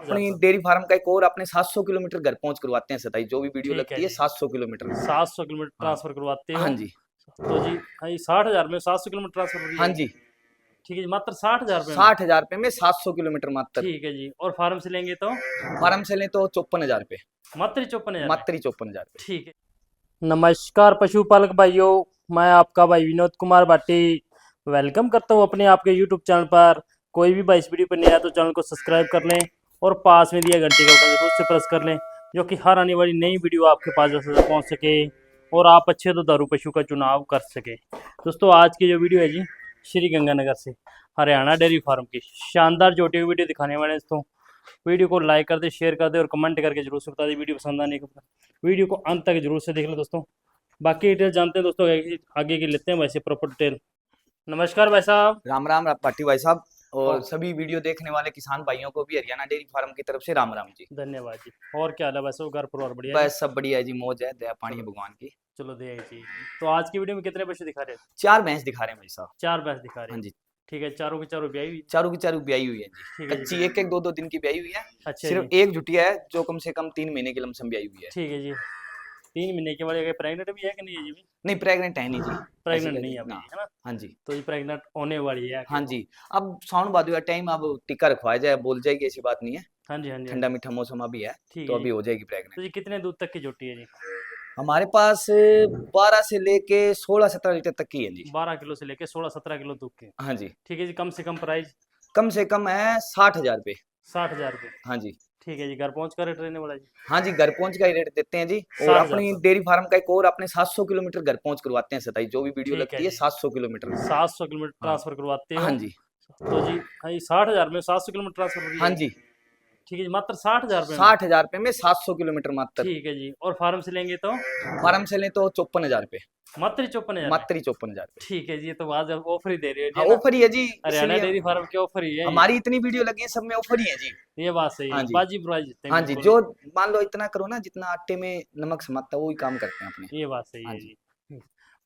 अपनी dairy farm का एक और अपने 700 किलोमीटर घर पहुंच करवाते हैं सताई, जो भी वीडियो ठीक है लगती है जी। 700 किलोमीटर। 700 किलोमीटर हाँ ट्रांसफर करवाते हो? हाँ जी। तो जी हाँ, ये 60,000 में 700 किलोमीटर ट्रांसफर कर हाँ लिया? जी, ठीक है जी, मात्र 60,000 में? 60,000 रुपए में 700 किलोमीटर मात्र। ठीक है जी। और फार्म से लेंगे तो? फार्म से लें तो 54,000 रुपए, मात्र 54,000 में? मात्र ही 54,000 रुपए। ठीक है। नमस्कार पशुपालक भाइयों, मैं आपका भाई विनोद कुमार भाटी वेलकम करता हूं अपने आपके यूट्यूब चैनल पर। कोई भी भाई इस वीडियो पर नया तो चैनल को सब्सक्राइब कर लें और पास में दिया घंटे का बटन जरूर से प्रेस कर लें, जो कि हर आने वाली नई वीडियो आपके पास जल्द से पहुंच सके और आप अच्छे दुधारू पशु का चुनाव कर सके। दोस्तों आज की जो वीडियो है जी, श्री गंगानगर से हरियाणा डेयरी फार्म की शानदार जोटी हुई वीडियो दिखाने वाले हैं। दोस्तों वीडियो को लाइक कर दे, शेयर कर दे और कमेंट करके जरूर से बता दे वीडियो पसंद आने के बाद। वीडियो को अंत तक जरूर से देख लें दोस्तों। बाकी डिटेल जानते हैं दोस्तों, आगे की लेते हैं वैसे प्रॉपर डिटेल। नमस्कार भाई साहब। राम राम पाटी भाई साहब, और और सभी वीडियो देखने वाले किसान भाइयों को भी हरियाणा डेयरी फार्म की तरफ से राम राम जी। धन्यवाद जी। और क्या हाल है वैसे, घर परिवार बढ़िया है? बस सब बढ़िया है जी, मौज है, दया पानी है भगवान की। चलो दे जी। तो आज की वीडियो में कितने पशु दिखा रहे हैं? 4 भैंस दिखा रहे हैं भाई साहब। 4 भैंस दिखा रहे हाँ हैं। जी, ठीक है, चारों की चारों ब्याई हुई? चारों की चारों ब्याई हुई है जी। ठीक है कच्ची जी। एक एक दो दो दिन की ब्याई हुई है। अच्छा सिर्फ जी। एक जुटिया है जो कम से कम 3 महीने की लमसम ब्याई हुई है। ठीक है जी। 3 महीने के बाद प्रेग्नेंट भी है कि नहीं है जी? भी नहीं प्रेग्नेंट है नहीं जी, ऐसी प्रेग्नेंट कोई नहीं है अभी, ना। है ना? हाँ जी, तो ये प्रेग्नेंट होने वाली है हाँ आगे? जी। अब साउंड भादो का टाइम, अब टीका रखवाया जाए, बोल जाएगी, ऐसी बात नहीं है। हाँ जी, हाँ जी, हाँ ठंडा जी। मीठा मौसम अभी है, ठीक तो है अभी जी। हो जाएगी तो ये प्रेग्नेंट। कितने दूध तक की जोटी है जी? हमारे पास 12 से लेके 16-17 लीटर तक की है जी। 12 किलो से लेके 16-17 किलो दूध के? हाँ जी, ठीक है जी। कम से कम प्राइस? कम से कम है 60,000 रुपए। 60,000 रुपये? हाँ जी, ठीक है जी। घर पहुँच कर रेट रहने वाला जी? हाँ जी, घर पहुंच का ही रेट देते हैं जी। और 60,000 अपनी पर? डेयरी फार्म का एक और अपने 700 किलोमीटर घर पहुंच करवाते हैं सताई, जो भी वीडियो ठीक है लगती है जी। 700 किलोमीटर। 700 किलोमीटर हाँ ट्रांसफर करवाते हाँ हो? जी, तो जी हाँ, ये 60,000 में 700 किलोमीटर ट्रांसफर कर हाँ लिया जी? जी। ठीक है जी, मात्र 60,000 रुपये में? 60,000 रुपए में 700 किलोमीटर मात्र। ठीक है जी। और फार्म से लेंगे तो? फार्म से लें तो 54,000 रुपए, मात्र 54,000 में? मात्र ही 54,000 रुपए। ठीक है जी। ये तो आज ऑफर ही दे रहे हो जी, हाँ है ना? ऑफर ही है जी, हरियाणा इसलिए डेयरी फार्म की ऑफर ही है ये। हमारी इतनी वीडियो लगी है, सब में ऑफर ही है जी। ये बात सही हाँ है, जी, बाजी प्राइस जितने हाँ जी, बिल्कुल। जो मान लो इतना करो ना, जितना आटे में नमक समाता है, वही काम करते हैं अपने। ये बात सही हाँ है जी, जी।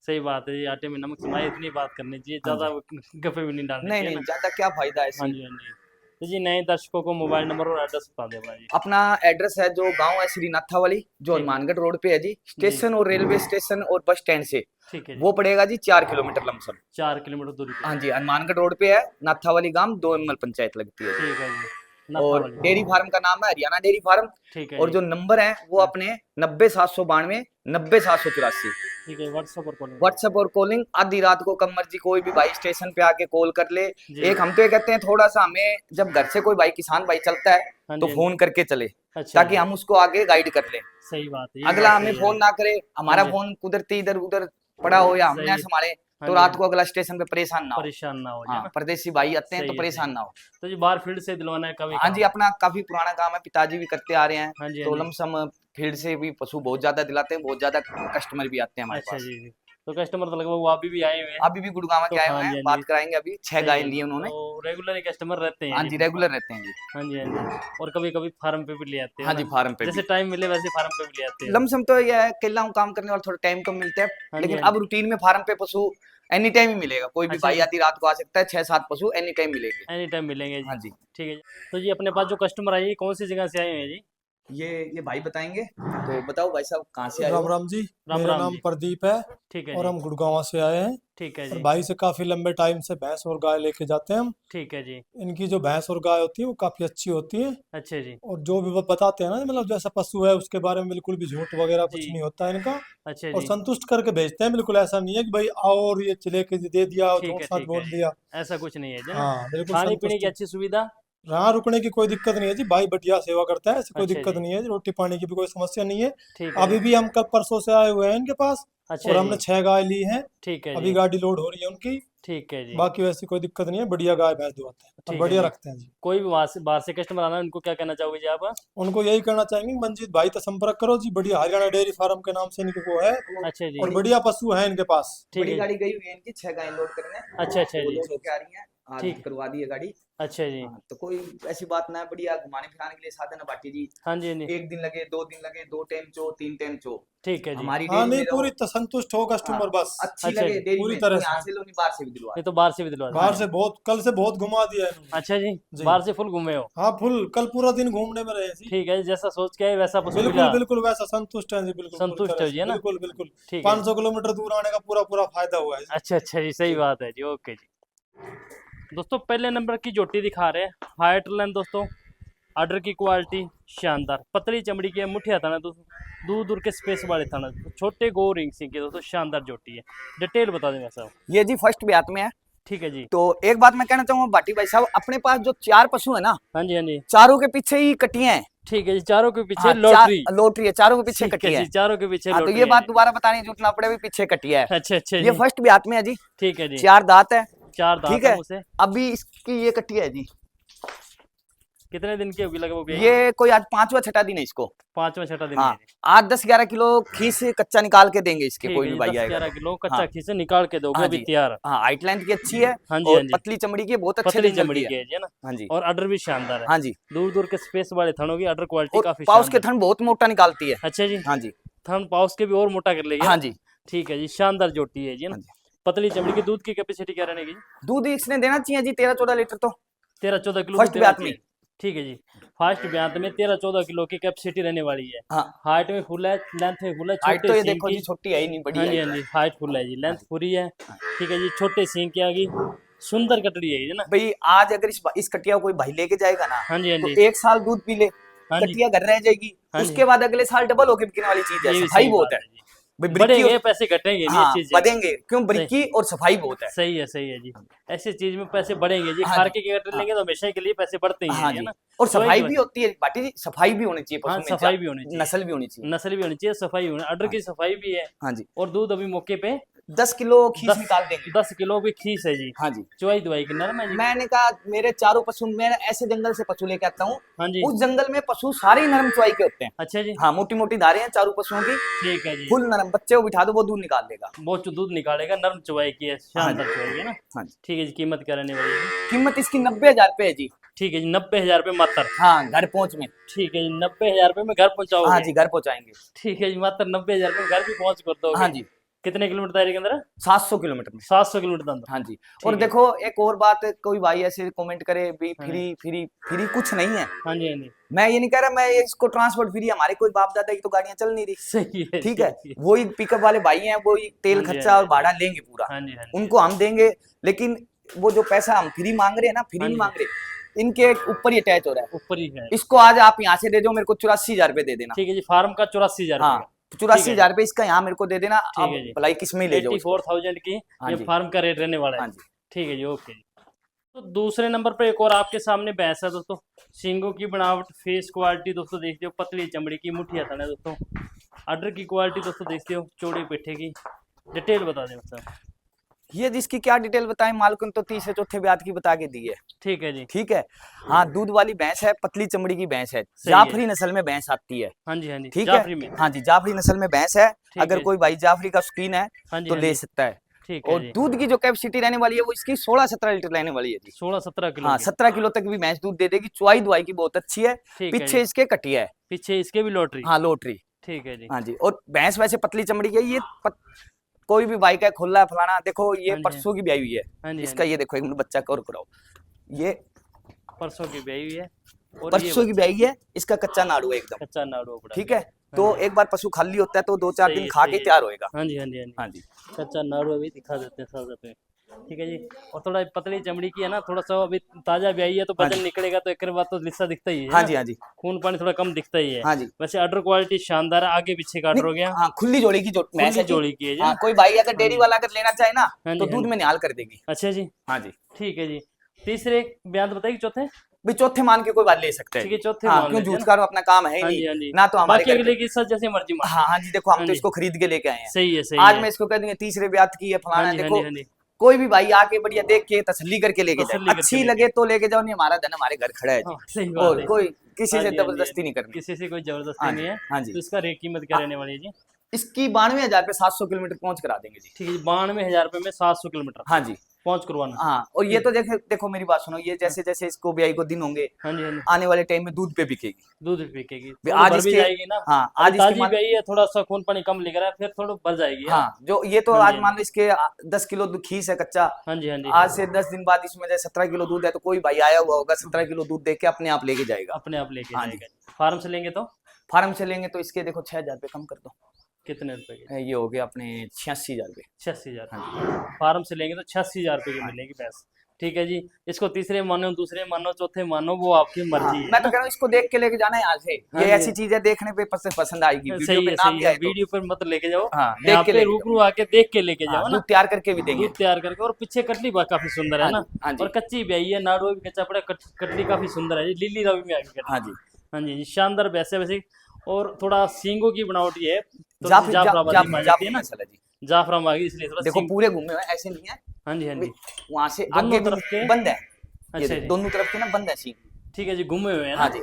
सही बात है जी। आटे में नमक समाए इतनी बात करनी चाहिए, हाँ ज्यादा जी। गप्पे भी नहीं डालने नहीं चाहिए नहीं, ना। ज्यादा क्या फायदा है हाँ ऐसी। जी, हाँ जी। तो जी नए दर्शकों को मोबाइल नंबर और एड्रेस बता दे भाई। अपना एड्रेस है, जो गांव है श्रीनाथा वाली, जो ठीक है हनुमानगढ़ रोड पे है जी। जी। स्टेशन और रेलवे स्टेशन और बस स्टैंड से ठीक है जी। वो पड़ेगा जी 4 किलोमीटर लमसम। 4 किलोमीटर दूरी पे? हाँ जी, हनुमानगढ़ रोड पे है, नाथा वाली गांव, 2 नंबर पंचायत लगती है। ठीक है जी। नत्था और वाली? डेयरी फार्म का नाम है हरियाणा डेयरी फार्म। ठीक है और जी। जो नंबर है वो हाँ, अपने 90-792 90-784। ठीक है। व्हाट्सएप और कॉलिंग? व्हाट्सएप और कॉलिंग आधी रात को कब मर्जी कोई भी भाई स्टेशन पे आके कॉल कर ले। जी। एक हम तो ये कहते हैं, थोड़ा सा हमें जब घर से कोई भाई किसान भाई चलता है हाँ तो जी, हाँ जी। फोन करके चले, अच्छा ताकि जी। हम उसको आगे गाइड कर ले। सही बात है, ये अगला बात हमें सही है फोन जी। ना करे, हाँ हमारा जी, फोन कुदरती इधर उधर पड़ा हो या हम ना सही। संभाले, हाँ तो जी, हाँ रात जी। को अगला स्टेशन पे परेशान ना हो। परेशान ना हो जाए हाँ, ना। परदेसी भाई आते हैं तो सही है, सही परेशान है। ना हो। तो जी बाहर फील्ड से दिलवाना है कभी हाँ जी, काम? अपना काफी पुराना काम है, पिताजी भी करते आ रहे हैं। हाँ जी, हाँ तो जी। लमसम फील्ड से भी पशु बहुत ज्यादा दिलाते हैं, बहुत ज्यादा कस्टमर भी आते हैं हमारे अच्छा पास। जी, जी। तो कस्टमर तो लगभग वो अभी भी आए हुए हैं? अभी भी गुड़गांव तो के आए हाँ हुए जी, हैं, हाँ जी। बात कराएंगे। अभी 6 सही गाय है ली जी। उन्होंने। तो रेगुलर ही कस्टमर रहते हैं हाँ जी जी, बिल्कुल। रेगुलर रहते हैं जी। हाँ जी, हाँ जी। और कभी-कभी फार्म पे भी ले आते हो हाँ ना? जी, फार्म पे जैसे भी। टाइम मिले वैसे फार्म पे भी ले आते हो? लमसम तो यह है, अकेला हूँ, काम करने वाला, थोड़ा टाइम कम मिलता है। हाँ जी, लेकिन हाँ जी। अब रूटीन में फार्म पे पशु एनी टाइम ही मिलेगा, कोई भी अच्छा भाई जी। आधी रात को आ सकता है, 6-7 पशु एनी टाइम मिलेंगे। एनी टाइम मिलेंगे जी। हाँ जी, ठीक है जी। तो जी अपने पास जो कस्टमर आए हैं, कौन सी जगह से आए हुए हैं जी? ये भाई बताएंगे, तो बताओ भाई साहब कहाँ से आए राम हो। राम जी। राम मेरा राम नाम जी। प्रदीप है ठीक है और जी। हम गुड़गांव से आए हैं। ठीक है और जी। भाई से काफ़ी लंबे टाइम से भैंस और गाय लेके जाते हैं हम। ठीक है जी। इनकी जो भैंस और गाय होती है वो काफ़ी अच्छी होती है। अच्छा जी। और जो भी वो बताते हैं ना, मतलब जैसा पशु है उसके बारे में बिल्कुल भी झूठ वगैरह जी। कुछ नहीं होता है इनका। अच्छा और जी। संतुष्ट करके भेजते हैं, बिल्कुल ऐसा नहीं है कि भाई आओ और ये लेके दे दिया और झूठ सच ठीक है बोल जी। दिया। ऐसा कुछ नहीं है जी ना? हाँ बिल्कुल खाने पीने संतुष्ट। की अच्छी सुविधा? यहाँ रुकने की कोई दिक्कत नहीं है जी, भाई बढ़िया सेवा करता है, ऐसी कोई अच्छा दिक्कत जी। नहीं है। रोटी पानी की भी कोई समस्या नहीं है। ठीक है अभी जी। भी हम कल परसों से आए हुए हैं इनके पास। अच्छा और जी। हमने 6 गाय ली हैं। ठीक है अभी जी। गाड़ी लोड हो रही है उनकी। ठीक है जी। बाकी वैसी कोई दिक्कत नहीं है, बढ़िया गाय भैंस दुआते हैं और ठीक है बढ़िया जी। रखते हैं जी। कोई भी वहाँ से बाहर से कस्टमर आना है, उनको क्या कहना चाहोगे जी आप? उनको यही कहना चाहेंगे मंजीत भाई से संपर्क करो जी, बढ़िया हरियाणा डेयरी फार्म के नाम से इनके वो है। अच्छा जी। और बढ़िया पशु है इनके पास। ठीक बड़ी है। गाड़ी गई हुई है इनकी, 6 गाय लोड करने, अच्छा अच्छा वो जी। लोड होके आ रही है। आज ठीक। करवा दी है गाड़ी। अच्छा जी। हाँ, तो कोई ऐसी बात ना है, बढ़िया घुमाने फिराने के लिए साधन है भाटी जी। हाँ जी, हाँ जी। 1 दिन लगे, 2 दिन लगे, 2 टाइम चो, 3 टाइम चो, ठीक है जी। हमारी हाँ डेयरी नहीं में रहो। पूरी तो संतुष्ट हो हाँ, कस्टमर बस। अच्छी अच्छा लगे जी, डेयरी पूरी में, तरह तो यहाँ से। से लो नहीं, बाहर से भी दिलवा। ये तो बाहर से भी दिलवा बाहर दें। से बहुत, कल से बहुत घुमा दिया है इन्होंने। अच्छा जी, जी। बाहर से फुल घूमे हो। हाँ फुल, कल पूरा दिन घूमने में रहे जी। ठीक है, जैसा सोच के आए वैसा पशु बिल्कुल मिला। बिल्कुल वैसा संतुष्ट है जी, बिल्कुल पूरी संतुष्ट तरह हो से। जी, है ना? बिल्कुल बिल्कुल। ठीक है। 500 किलोमीटर दूर आने का पूरा पूरा फायदा हुआ है जी। अच्छा अच्छा जी, सही जी। बात है जी। ओके जी। दोस्तों पहले नंबर की जोटी दिखा रहे हैं, हाइट लाइन दोस्तों, आर्डर की क्वालिटी शानदार, पतली चमड़ी की है, मुठिया थाना दोस्तों, दूर दूर के स्पेस वाले थाना, छोटे गो रिंग सिंह के दोस्तों, शानदार जोटी है। डिटेल बता दें साहब। ये जी फर्स्ट ब्यात में है। ठीक है जी। तो एक बात मैं कहना चाहूंगा भाटी भाई साहब, अपने पास जो 4 पशु है ना, हाँ जी, हाँ जी। चारों के पीछे ही कटियां हैं। ठीक है जी, चारों के पीछे हाँ, लॉटरी। लॉटरी है, चारों के पीछे ठीक है कटिया जी, है। चारों के पीछे हाँ, तो लॉटरी ये है बात जी। दोबारा बताने की जरूरत ना पड़े, भी पीछे कटिया है। अच्छा अच्छा ये जी। फर्स्ट ब्यात में है जी। ठीक है जी। 4 दांत है। 4 दांत ठीक है है, मुझसे। अभी इसकी ये कटिया है जी। कितने दिन की होगी लगभग ये? ये कोई आज 5वां छठा दिन है इसको। 5वां छठा दिन हाँ, है जी। 8-10-11 किलो खीस कच्चा निकाल के देंगे इसके, ठीक कोई है भी जी, भाई आएगा 10-11 तो। किलो कच्चा हाँ, खीसे निकाल के दोगे हाँ अभी जी। तैयार। हाँ, हाइट लाइन की अच्छी है। हाँ जी, हाँ और जी। पतली चमड़ी की है, बहुत अच्छे पतली दिन चलती चमड़ी है। की है जी, है ना? हाँ जी। और ऑर्डर भी शानदार है। हाँ जी। दूर दूर के स्पेस वाले थनों की ऑर्डर क्वालिटी और काफी पाउस के शानदार। थन बहुत मोटा निकालती है। अच्छा जी। हाँ जी। थन पाउस के भी और मोटा कर लेगी हाँ ना? जी। ठीक है जी, शानदार जोटी है जी, है ना? हाँ जी। पतली चमड़ी की, दूध की कैपेसिटी क्या रहने की? दूध इसने देना चाहिए जी 13-14 लीटर तो। 13-14 किलो दूध फर्स्ट देना ब्यात में। चाहिए। ठीक है जी। फर्स्ट ब्यात में 13-14 किलो की कैपेसिटी रहने वाली है। हाँ, हाइट में फुल है, लेंथ में फुल है, हाइट छोटे तो ये सींग देखो की। जी, छोटी है ही नहीं, बड़ी हाँ है। जी, हाँ जी, हाइट फुल है जी, लेंथ हाँ जी। पूरी है। ठीक है जी, छोटे सींग की आगे, सुंदर कटड़ी है ये ना? भाई आज अगर इस कटिया को कोई भाई लेके जाएगा ना, हाँ जी, हाँ तो जी। 1 साल दूध पी ले, हाँ जी, कटिया घर रह जाएगी। हाँ जी। उसके बाद अगले साल डबल होके बिकने वाली चीज है। ये भी सफाई सही बहुत बात है है जी। भाई, बरिक्की बढ़ेंगे और पैसे घटेंगे नहीं, हाँ इस चीज बढ़ेंगे, क्यों? सही बरिक्की और सफाई बहुत है। सही है जी। ऐसी चीज में पैसे बढ़ेंगे जी, हाँ खार जी। के कट हाँ, लेंगे तो हमेशा के लिए पैसे बढ़ते ही हैं, हाँ है जी। ना? और चॉइस सफाई जो भी है, होती है भाटी जी, सफाई भी होनी चाहिए हाँ पशु में, सफाई भी होनी चाहिए, नस्ल भी होनी चाहिए। नस्ल भी होनी चाहिए, सफाई होनी, ऑर्डर हाँ की जी। सफाई भी है। हाँ जी। और दूध अभी मौके पे 10 किलो खीस 10 निकाल देंगे। 10 किलो भी खीस है जी। हाँ जी। चुवाई दुआई की नरम है जी। मैंने कहा मेरे चारों पशु, मैं ऐसे जंगल से पशु लेके आता हूँ, हाँ जी। उस जंगल में पशु सारे ही नरम चुवाई के होते हैं। अच्छा जी। हाँ, मोटी मोटी धारे हैं चारों पशुओं की, ठीक है जी। फुल नरम, बच्चे को बिठा दो वो दूध निकाल देगा। वो जो दूध निकालेगा, नरम चुवाई की है, हाँ जी। शानदार चुवाई है ना? हाँ जी। ठीक है जी, कीमत क्या रहने वाली है? कीमत इसकी 90,000 रुपए है जी। ठीक है जी, 90,000 रुपये मात्र। हाँ, घर पहुंच में। ठीक है जी, 90,000 रुपये में घर पहुंचाओगे? हाँ जी, घर पहुंचाएंगे। ठीक है जी, मात्र 90,000 रुपये में घर भी पहुंच कर दोगे? हाँ जी। कितने किलोमीटर दायरे के अंदर? 700 किलोमीटर में। 700 किलोमीटर के अंदर। हाँ जी। ठीक और है। देखो एक और बात, कोई भाई ऐसे कमेंट करे भी हाँ फ्री फ्री फ्री, कुछ नहीं है। हाँ जी, हाँ जी। मैं ये नहीं कह रहा मैं इसको ट्रांसपोर्ट फ्री, हमारे कोई बाप दादा की तो गाड़ियां चल नहीं रही। सही है, ठीक है, सही है। वही पिकअप वाले भाई हैं, वही तेल हाँ जी, खर्चा हाँ और जी। भाड़ा लेंगे पूरा। हाँ जी, हाँ जी। उनको हम देंगे, लेकिन वो जो पैसा हम फ्री मांग रहे हैं ना, फ्री हाँ नहीं जी। मांग रहे, इनके ऊपर ही अटैच हो रहा है। ऊपर ही है। इसको आज आप यहाँ से दे दो, मेरे को 84,000 रुपए दे देना। ठीक है जी, फार्म का 84,000 हाँ, रुपये। 84,000 रुपए इसका यहाँ मेरे को दे देना। ठीक अब है जी। भलाई किस में ले जाओ उसको। 84,000 की हाँ ये जी। फार्म का रेट रहने वाला है। हाँ जी। ठीक है जी, ओके जी। तो दूसरे नंबर पर एक और आपके सामने भैंस है दोस्तों, सींगों की बनावट, फेस क्वालिटी दोस्तों देखते हो, पतली चमड़ी की, मुठिया थाना दोस्तों, अडर की क्वालिटी दोस्तों देखते हो, चौड़ी पेठे की। डिटेल बता दें मतलब। ये जिसकी क्या डिटेल बताएं, मालकिन तो तीसरे चौथे ब्यात की बता के दी है। ठीक है जी। ठीक है। हाँ, दूध वाली भैंस है, पतली चमड़ी की भैंस है, सही है। जाफरी नस्ल में भैंस आती है। हाँ जी, हाँ जी। ठीक जाफरी है। में। हाँ जी, जाफरी नस्ल में भैंस है। ठीक अगर है। कोई भाई जाफरी का शौकीन है हाँ जी, तो हाँ ले जी। सकता है। ठीक है और जी। दूध की जो कैपेसिटी रहने वाली है वो इसकी 16-17 लीटर रहने वाली है जी। 16-17 किलो हाँ, की। 17 किलो तक भी भैंस दूध दे देगी। चुवाई दुआई की बहुत अच्छी है। ठीक है पीछे जी। इसके कटिया है। पीछे इसके भी लॉटरी। हाँ, लोटरी। ठीक है जी। हाँ जी। और भैंस वैसे पतली चमड़ी की है। ये कोई भी बाइक है खुला है फलाना, देखो ये हाँ जी। परसों की ब्याई हुई है। हाँ जी, इसका हाँ जी। ये देखो, एक मिनट बच्चा और कराओ। ये परसों की ब्याई हुई है और ये परसों की ब्याई है, इसका कच्चा नाड़ू है एकदम। कच्चा नाड़ू पड़ा। ठीक है। तो एक बार पशु खाली होता है तो 2-4 सही दिन है, खा सही के है। तैयार होएगा। हाँ जी, हाँ जी, हाँ जी। हाँ जी। कच्चा नाड़ू अभी दिखा देते हैं साथ पे। ठीक है जी। और थोड़ा पतली चमड़ी की है ना, थोड़ा सा अभी ताजा ब्याई है तो हाँ वजन जी। निकलेगा तो एक बात तो लिस्सा दिखता ही है हाँ ना? जी। हाँ जी। खून पानी थोड़ा कम दिखता ही है। हाँ जी। वैसे अडर क्वालिटी शानदार है, आगे पीछे का अडर हो गया। हाँ, खुली जोड़ी की जो भैंस है जी। जोड़ी की है जी। हाँ, कोई भाई अगर डेयरी वाला अगर लेना चाहे ना हाँ जी, तो हाँ दूध जी। में निहाल कर देगी। अच्छा जी। हाँ जी। ठीक है जी। तीसरे बयान बताइए, चौथे? भाई चौथे मान के कोई बात ले सकते हैं। ठीक है, चौथे हाँ, मान क्यों लेते हैं जूझ ना। का अपना काम है ही हाँ जी, हाँ नहीं जी। ना, तो हमारे बाकी घर अगले पे। की सर जैसे मर्जी मान। हाँ हाँ जी, देखो हम हाँ तो जी। इसको खरीद के लेके आए हैं। सही है, सही आज है। मैं इसको कह दूंगा तीसरे ब्यात की है फलाना हाँ है। जी, हाँ देखो जी, हाँ जी। कोई भी भाई आके बढ़िया देख के तसल्ली करके लेके तसल्ली जाए, करके अच्छी लेके लगे तो लेके जाओ, नहीं हमारा धन हमारे घर खड़ा है हाँ, जी। सही बात और है। कोई किसी हाँ से जी, हाँ जी। जबरदस्ती नहीं करनी। किसी से कोई जबरदस्ती हाँ नहीं जी। है। हाँ जी। तो इसका रेट कीमत क्या रहने वाली है जी? इसकी 92,000 पे 700 किलोमीटर पहुंच करा देंगे जी। ठीक है जी, 92,000 रुपये में 700 किलोमीटर। हाँ जी। पहुंच करवाना। हाँ, और ये तो देखो देखो मेरी बात सुनो, ये जैसे जैसे इसको ब्याई को दिन होंगे, हाँ जी, हाँ जी। आने वाले टाइम में दूध पे बिकेगी। दूध भी पीकेगी, भी थोड़ी आज भर भी इसके जाएगी ना। हाँ अभी आज इसके ताजी मान ब्याई है, थोड़ा सा खून पानी कम लग रहा है, फिर थोड़ा भर जाएगी, है ना? हाँ जो ये तो हाँ जी, आज हाँ मान लो इसके 10 किलो खीस है कच्चा, हाँ जी, हाँ जी। आज से 10 दिन बाद इसमें जैसे 17 किलो दूध है, तो कोई भाई आया हुआ होगा 17 किलो दूध दे के अपने आप लेके जाएगा। अपने आप लेके हाँ जी। जाएगा। फार्म से लेंगे तो फार्म से लेंगे तो इसके देखो 6,000 रुपये कम कर दो, कितने रुपए के? ये हो गया अपने 86,000 रुपये। 86,000। हाँ फार्म से लेंगे तो 86,000 रुपए की मिलेगी भैंस। ठीक है जी। इसको तीसरे मानो, दूसरे मानो, चौथे मानो, वो आपकी मर्जी है मैं तो ना? कह रहा हूँ इसको देख के लेके जाना है यहाँ से, हाँ ये जी। ऐसी चीज है देखने पे पसंद आएगी, वीडियो सही पे है, ना सही भी है। आए तो वीडियो पर मत लेके जाओ, हाँ देख यहाँ के पे लेके रूबरू आके देख के लेके जाओ। जाओ हाँ, ना। दूध तैयार करके भी देंगे। दूध तैयार करके, और पीछे कटली काफी सुंदर है हाँ ना। जी, हाँ जी। और कच्ची ब्याई है, नाड़ुआ भी कच्चा पड़ा, कटली काफी सुंदर है जी, लीली रवि में आगे कटली। हाँ जी। हाँ जी, शानदार वैसे वैसे। और थोड़ा सींगों की बनावट ये है, थोड़ी जाफ सी जाफराबादी मार जाती है ना, मसाला जी। जाफराम आ गई इसलिए थोड़ा देखो सींग। पूरे घूमे हुए हैं, ऐसे नहीं है, हाँ जी, हाँ जी। वहां से दोनों आगे तरफ के भी बंद है, ये अच्छा देखो, जी। दोनों तरफ के ना बंद है सींग। ठीक है जी, घूमे हुए हैं ना। हाँ जी,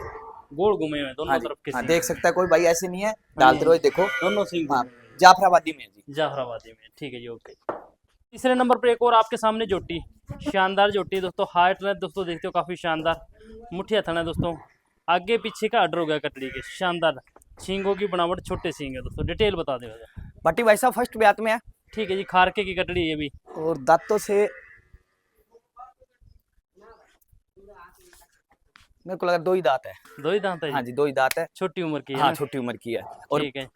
गोल घूमे हुए हैं दोनों हाँ जी, तरफ के हाँ सींग। देख सकता है कोई भाई, ऐसे नहीं है, हाँ डालते जी, रहो देखो। दोनों सींग हाँ घूमे हुए हैं। जाफराबादी में है जी। जाफराबादी में, ठीक है जी, ओके। तीसरे नंबर पर एक और आपके सामने जोटी, शानदार जोटी दोस्तों। हाइट है दोस्तों, देखते हो काफी शानदार, मुठिया थन है दोस्तों, आगे पीछे का अडर हो गया कटड़ी के, शानदार। सींगों की बनावट छोटे सींग है दोस्तों, डिटेल बता दो। भट्टी भाई साहब फर्स्ट ब्यात में है, ठीक है जी, खारके की कटड़ी है भी। और दांतों से मेरे को लगा 2 ही दांत है। दो ही दांत है हाँ जी, जी 2 ही दांत है। छोटी उम्र की है हाँ ना? छोटी उम्र की है, और ठीक है,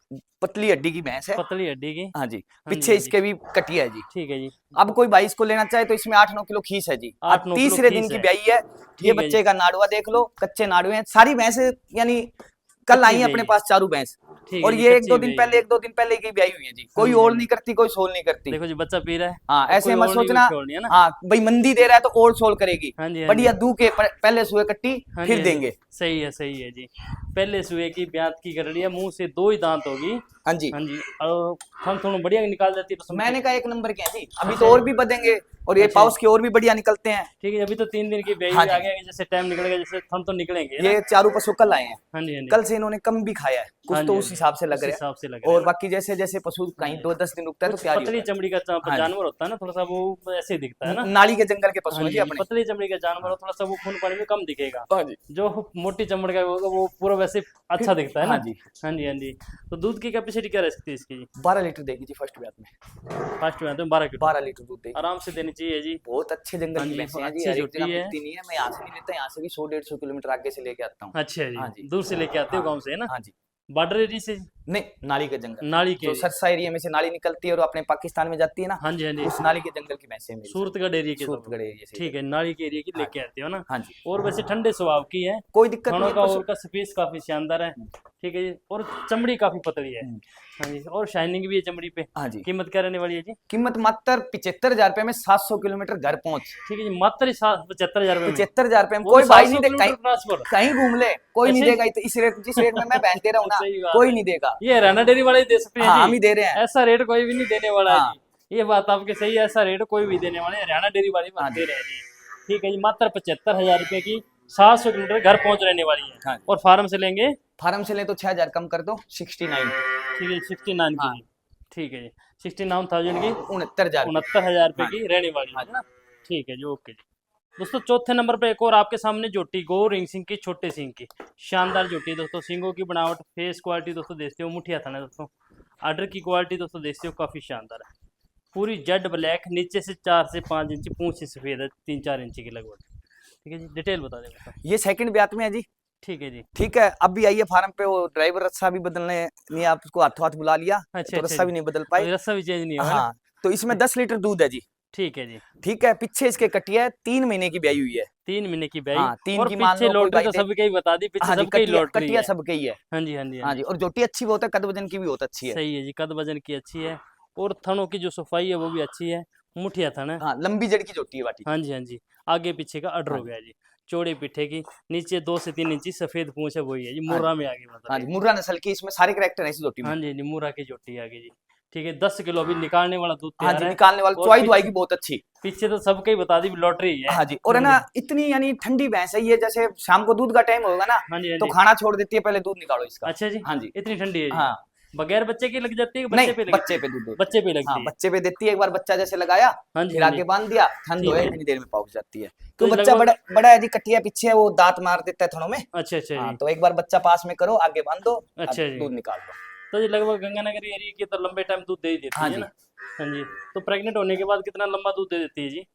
पतली हड्डी की भैंस है। पतली हड्डी की। हाँ जी, हाँ जी, पीछे हाँ जी। इसके भी कटिया है जी। ठीक है जी, अब कोई भाई इसको लेना चाहे तो इसमें 8-9 किलो खीस है जी। 8-9 अब किलो तीसरे खीस दिन की है। ब्याई है, ठीक ये है बच्चे का नाड़ुआ देख लो, कच्चे नाड़ुए हैं सारी भैंसें, यानी कल कच्ची आई हैं अपने ब्याई। पास चारों भैंस, ठीक है और जी, ये कच्ची ब्याई है। 1-2 दिन पहले की ब्याई हुई है जी। कोई जी, ओल हाँ नहीं करती, कोई सोल नहीं करती। देखो जी, बच्चा पी रहा है। हाँ और ऐसे कोई मत ओढ़नी, सोचना, कोई छोड़नी है ना। हाँ भाई मंदी दे रहा है तो ओल सोल करेगी, हाँ जी, हाँ बढ़िया जी। दू के पहले सुए कट्टी हाँ जी, फिर हाँ जी। देंगे। सही है जी। पहले सुए की ब्यात की कटड़ी है, मुंह से 2 ही दांत होगी। हाँ जी, हाँ जी, और हम थोड़ा बढ़िया निकाल देती है पसंद। मैंने कहा 1 नंबर के हैं जी, अभी अच्छा तो और जी। भी बढ़ेंगे, और ये अच्छा पाउस के और भी बढ़िया निकलते हैं। ठीक है, अभी तो 3 दिन की ब्याई हाँ हुई, जी। आगे आगे जैसे टाइम निकलेगा, जैसे हम तो निकलेंगे ना। ये चारों पशु कल आए हैं, हाँ जी, हाँ जी। कल से इन्होंने कम भी खाया है कुछ, हाँ तो जी, उस हाँ जी। हिसाब से लग उस रहा है। हिसाब से लग रहा और है। बाकी जैसे जैसे पशु कहीं 2-10 दिन रुकता है तो कुछ तैयार ही पतली होता चमड़ी का हाँ जी। जानवर होता है ना, थोड़ा सा वो ऐसे ही दिखता है ना। है। नाली के जंगल के पशु हाँ हैं जी, जी अपने। पतली चमड़ी का जानवर हो, थोड़ा सा वो खून पानी में कम दिखेगा। हाँ जी, जो मोटी चमड़ी का होगा वो पूरा वैसे अच्छा दिखता है ना। हाँ जी। हाँ जी, हाँ जी। तो दूध की कैपेसिटी क्या रह सकती है इसकी? 12 लीटर देगी जी फर्स्ट ब्यात में, फर्स्ट में 12 किलो 12 लीटर दूध देगी। आराम से देनी चाहिए जी। बहुत अच्छे जंगल हाँ की जी, भैंसें हैं जी, अच्छी हर एक झोटी जगह है। मिलती नहीं है, मैं यहाँ से नहीं लेता, यहाँ से भी 100-150 किलोमीटर आगे से लेके आता हूँ। अच्छा हाँ जी, जी। दूर से लेके आते हो गांव से, है ना? हाँ जी, बॉर्डर एरिया से? नहीं नाली के जंगल, नाली के जो area। सरसा एरिया में से नाली निकलती है और अपने पाकिस्तान में जाती है ना, हाँ जी, हाँ जी। उस नाली के जंगल की भैंसें मेरी। सूरतगढ़ एरिया के सब। सूरतगढ़ एरिया से। ठीक है, नाली के एरिया की लेके आते हो ना। हाँ जी, और वैसे ठंडे स्वभाव की है, कोई दिक्कत खानों नहीं का है और पशु। का स्पेस काफी शानदार है। ठीक है जी, और चमड़ी काफी पतली है। हाँ जी, और शाइनिंग भी है चमड़ी पे। हाँ जी, कीमत क्या रहने वाली है जी? कीमत मात्र 75,000 रुपए में 700 किलोमीटर घर पहुंच। ठीक है जी, मात्र 75,000 रुपए में। 75,000 रुपए में वो कोई भी भाई 700 नहीं दे, किलोमीटर ट्रांसफर। कहीं घूम ले कोई नहीं अच्छा। देगा, इस रेट जिस रेट में मैं भैंस दे रहा हूँ ना, सही बात कोई है। नहीं देगा। ये हरियाणा डेयरी वाले ही दे सकते हैं हाँ जी। हम ही दे रहे हैं। ऐसा रेट कोई भी नहीं देने वाला हाँ। है जी, ये बात आपकी सही है, ऐसा रेट कोई भी देने वाले हरियाणा डेयरी वाले हाँ दे रहे हैं जी। ठीक है जी, मात्र 75,000 रुपए की 700 किलोमीटर घर पहुंच रहने वाली है। हाँ। और फार्म से लेंगे? फार्म से ले तो 6,000 कम कर दो, 69। ठीक है, 69 की हाँ। जी। ठीक है जी, 69,000 की 69,000। 69,000 रुपए हाँ। की रहने वाली है ना। ठीक है जी, ओके जी। दोस्तों चौथे नंबर पे एक और आपके सामने जोटी, गो रिंग सिंह की, छोटे सिंह की, शानदार जोटी दोस्तों। सिंगों की बनावट, फेस क्वालिटी दोस्तों देखते हो, मुठिया थाना दोस्तों। आर्डर की क्वालिटी दोस्तों देखते हो, काफी शानदार है। पूरी जेड ब्लैक, नीचे से 4 से 5 इंच, पूंछ से सफेद है 3-4 इंच की लगभग। ठीक है जी, डिटेल बता दें दोस्तों। ये सेकंड ब्यात में है जी। ठीक है जी। ठीक है, अब भी आइए फार्म पे, वो ड्राइवर रस्सा भी बदलने नहीं, आप उसको हाथों हाथ बुला लिया अच्छा, तो अच्छा रस्सा जी। भी नहीं बदल पाए। अभी रस्सा भी चेंज नहीं हुआ है ना? हाँ, तो इसमें 10 लीटर दूध है जी। ठीक है जी। ठीक है, पीछे इसके कटिया है, 3 महीने की ब्याई हुई है। 3 महीने की ब्याई। हाँ, 3 और की मान पीछे लो कोई लॉटरी भाई तो दे- सबके ही बता दी, पीछे हाँ जी, सबके ही लॉटरी कटिया है। सबके ही है। हाँ जी, हाँ जी, हाँ जी, और जोटी अच्छी बहुत है, कद वजन की भी बहुत अच्छी है। सही है जी, कद वजन की अच्छी है, और थनों की जो सफाई है वो भी अच्छी है, मुठिया थन है। हाँ, लंबी जड़ की जोटी है बाटी। हाँ जी, हाँ जी। आगे पीछे का अडर हो गया जी, चौड़े पिठे की, नीचे 2 से 3 इंची सफेद पूंछ है, वही है जी, मुर्रा में आ गई हाँ मतलब। जी, मुर्रा नस्ल की, इसमें सारे करैक्टर हैं इस जोटी में। हाँ जी, मुर्रा की जोटी आ गई जी। ठीक है, 10 किलो अभी निकालने वाला दूध हाँ तैयार जी, है। निकालने वाली और चौई पीछे- दुआई की बहुत अच्छी। पीछे तो सबके ही बता दी, लॉटरी है। हाँ जी, और है ना इतनी यानी ठंडी भैंस है ये, जैसे शाम को दूध का टाइम होगा ना हाँ जी, हाँ तो जी। खाना छोड़ देती है, पहले दूध निकालो इसका। अच्छा जी, हाँ जी, इतनी ठंडी है जी। हाँ बगैर बच्चे की लग जाती है कि नहीं, बच्चे पे लगती बच्चे है? पे दूध देती बच्चे पे है। लगती हाँ, है। बच्चे पे देती है, एक बार बच्चा जैसे लगाया हाँ जी, फिर हाँ आगे जी। बांध दिया, ठंड ठीक होए है। इतनी देर में पहुंच जाती है। तो क्यों ये बच्चा लगभग बड़ा बड़ा है जी, कटिया पीछे है, वो दांत मार देता है थनों में। अच्छा अच्छा हाँ, जी। तो एक बार बच्चा पास में करो, आगे बांध दो, अब अच्छा जी। दूध निकाल दो। तो ये लगभग गंगानगर एरिया की तो लंबे टाइम दूध दे ही देती हाँ है जी। ना। हाँ जी। तो प्रेग्नेंट होने के बाद कितना लंबा दूध दे देती है जी?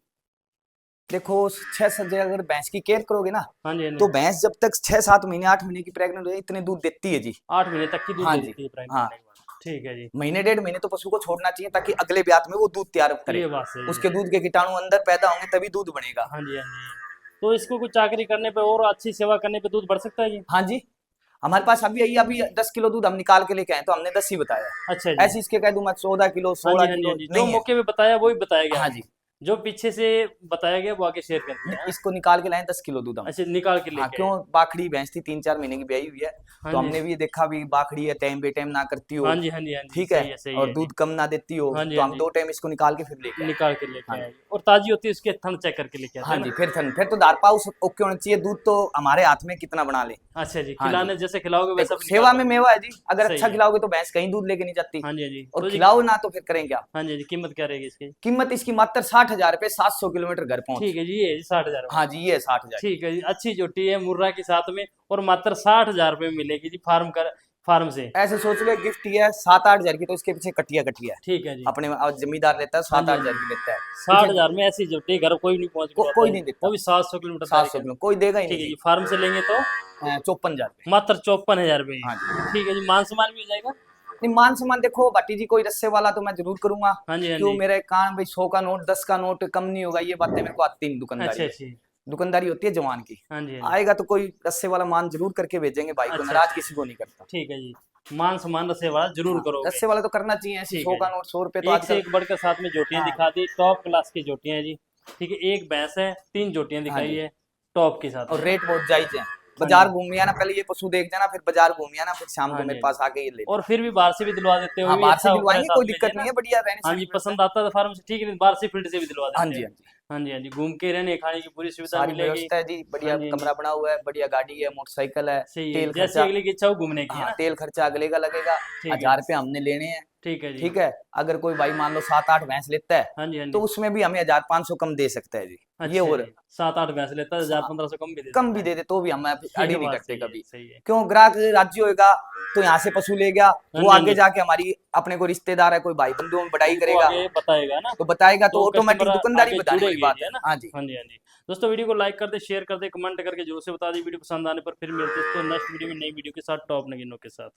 देखो 6-7 अगर भैंस की केयर करोगे ना, हाँ जी, हाँ जी। तो भैंस जब तक 6-7 महीने 8 महीने की प्रेग्नेंट हो जाए इतने दूध देती है जी। 8 महीने तक की दूध हाँ दे जी। देती है प्रेग्नेंट हाँ, होने के बाद। ठीक है जी। महीने 1.5 महीने तो पशु को छोड़ना चाहिए ताकि अगले ब्यात में वो दूध तैयार करे। ये बात सही है। उसके दूध के कीटाणु अंदर पैदा होंगे तभी दूध बनेगा। हाँ जी, हाँ जी। तो इसको कुछ चाकरी करने पे और अच्छी सेवा करने पे दूध बढ़ सकता है जी? हाँ जी, हमारे पास अभी 10 किलो दूध हम निकाल के लेके आए, तो हमने 10 ही बताया। अच्छा जी। ऐसे इसके कह दूं मैं 14 किलो हाँ 16 जी, हाँ जी, किलो हाँ जी। जो नहीं है। मौके पे बताया वो ही बताया गया हाँ हमें। जी, जो पीछे से बताया गया वो आगे शेयर करते हैं। इसको निकाल के लाए 10 किलो दूध हम। अच्छा, निकाल के हाँ, लेके क्यों आए। बाखड़ी भैंस थी 3-4 महीने की ब्याई हुई है, हाँ तो जी। हमने भी देखा भी बाखड़ी है, टाइम बे टाइम ना करती हो, हाँ जी, हाँ जी, हाँ जी। ठीक है, सही और है जी। दूध कम ना देती हो, हाँ जी, तो हाँ हम जी। 2 टाइम इसको निकाल के फिर लेके आए। निकाल के लेके हाँ आए जी। और ताजी होती है उसके थन चेक करके लेके आते हाँ हैं जी, ना। फिर तो धारपाऊ ओके होना चाहिए, दूध तो हमारे हाथ में कितना बना ले। अच्छा जी, हाँ जी, खिलाने जैसे खिलाओगे वैसा देखो भी सेवा निकाल में लो। मेवा है जी, अगर सही अच्छा है। खिलाओगे तो भैंस कहीं दूध लेके नहीं जाती, हाँ जी, हाँ जी। और तो जी, खिलाओ ना तो फिर करें क्या। हाँ जी, हाँ जी। कीमत क्या रहेगी इसकी? कीमत इसकी मात्र 60,000 रुपए, 700 किलोमीटर घर पहुंच। ठीक है जी, ये 60,000 हाँ जी, ये 60,000। ठीक है जी। अच्छी जोटी है मुर्रा के साथ में और मात्र 60,000 रुपये में मिलेगी जी फार्म से। ऐसे सोच लो गिफ्ट ही है 7-8 हजार की, तो इसके पीछे कटिया कटिया है। ठीक है जी। अपने जमींदार लेता है हाँ सात जी, आठ हाँ हजार जी। की लेता है साठ पीछे। हजार में ऐसी जोटी घर कोई नहीं पहुंच पाता कोई है। नहीं वो देता। भी 700 किलोमीटर तक 700 किलो कोई देगा ही ठीक नहीं है जी। जी। फार्म से लेंगे तो 54,000 रुपए। मात्र 54,000 रुपये। हाँ जी। ठीक है जी। मान सम्मान भी हो जाएगा। नहीं, मान सम्मान देखो भाटी जी, कोई रस्से वाला तो मैं जरूर करूंगा। हाँ जी, हाँ क्यों, जी। मेरे कान भाई 100 का नोट 10 का नोट कम नहीं होगा, ये बातें मेरे को आती नहीं। दुकानदारी अच्छा है, अच्छी। दुकानदारी होती है जवान की। हाँ जी, हाँ जी। आएगा तो कोई रस्से वाला मान जरूर करके भेजेंगे भाई को, अच्छा नाराज अच्छा। किसी को नहीं करता। ठीक है जी। मान सम्मान रसे वाला जरूर हाँ, करोगे। रस्से वाला तो करना चाहिए, ऐसी ठीक 100 है का जी। नोट 100 रुपए तो एक से आजकल। एक बढ़कर साथ में जोटियां हाँ दिखा दी, टॉप क्लास की जोटियां हैं जी। ठीक है, एक भैंस है, 3 जोटियां हाँ दिखाई जी, है टॉप के साथ और में ना। रेट बहुत जायज है। हाँ बाजार जी, घूम आना, पहले ये पशु देख जाना, फिर बाजार घूम आना, फिर शाम हाँ को जी, मेरे हाँ जी। पास आके ये ले और लेना। फिर भी बाहर से भी दिलवा देते हो, हाँ, ये भी बाहर से अच्छा होता है दिलवाएंगे, साथ कोई में दिक्कत जी, है नहीं ना। है, बढ़िया रहने हाँ सहने जी, की पसंद व्यवस्था आता है फार्म से, ठीक है, बाहर से फील्ड से भी दिलवा है। हाँ देते जी, हो। हाँ जी, हाँ जी, हाँ जी। घूम के रहने खाने की पूरी सुविधा सारी मिलेगी। व्यवस्था है जी, बढ़िया हाँ जी, हाँ जी। कमरा बना हुआ है, बढ़िया गाड़ी है, मोटरसाइकिल है। सही है, तेल जैसे खर्चा, अगले की इच्छा हो घूमने की, है हाँ ना। तेल खर्चा अगले का लगेगा। ठीक है। 1,000 रुपये हमने लेने हैं, ठीक है जी। ठीक है। अगर कोई भाई मान लो 7-8 भैंस लेता है, हाँ जी, हाँ तो जी। उसमें भी हमें 1,000-500 कम दे सकता है जी। ये अच्छा और जी। 7-8 भैंस लेता है, 1000-1500 कम भी दे कम देता भी है। दे दे तो भी हम अड़ी ये नहीं बात करते सही है, कभी। सही है। क्यों, ग्राहक राज्य होएगा तो यहाँ से पशु ले गया, हाँ वो जी, हाँ आगे जी। जाके हमारी अपने को रिश्तेदार है, कोई भाई बंधुओं में बढ़ाई उनको करेगा, आगे बताएगा ना, तो बताएगा, तो तो ऑटोमेटिक कस्टमर दुकानदारी आगे बताने वाली जुड़ेंगे बात जी, है। है ना। हाँ जी। हाँ जी, हाँ जी। दोस्तों वीडियो को लाइक कर दे, शेयर कर दे, कमेंट करके जरूर से बता दी। वीडियो पसंद आने पर फिर मिलते हैं दोस्तों नेक्स्ट वीडियो में, नई वीडियो के साथ, टॉप नगीनों के साथ।